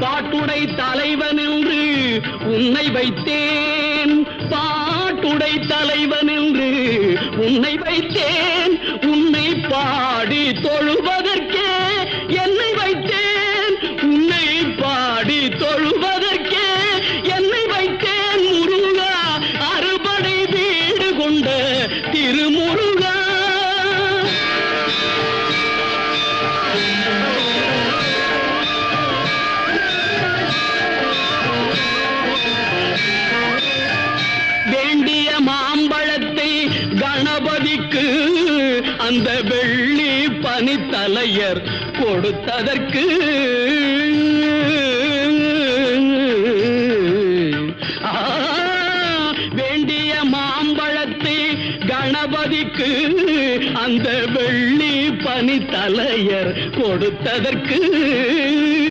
பாட்டுடை தலைவன் என்று உன்னை வைத்தேன், பாட்டுடை தலைவன் என்று உன்னை வைத்தேன், உன்னை பாடி தொழுவதற்கே என்னை வைத்தேன், உன்னை பாடி தொழுவதற்கே என்னை வைத்தேன். முருகா, அறுபடை வீடு கொண்ட திருமுருகா. வேண்டிய மாம்பழத்தை கணபதிக்கு அந்த வெள்ளி பனித்தலையர் கொடுத்ததற்கு வேண்டிய மாம்பழத்தை கணபதிக்கு அந்த வெள்ளி பனித்தலையர் கொடுத்ததற்கு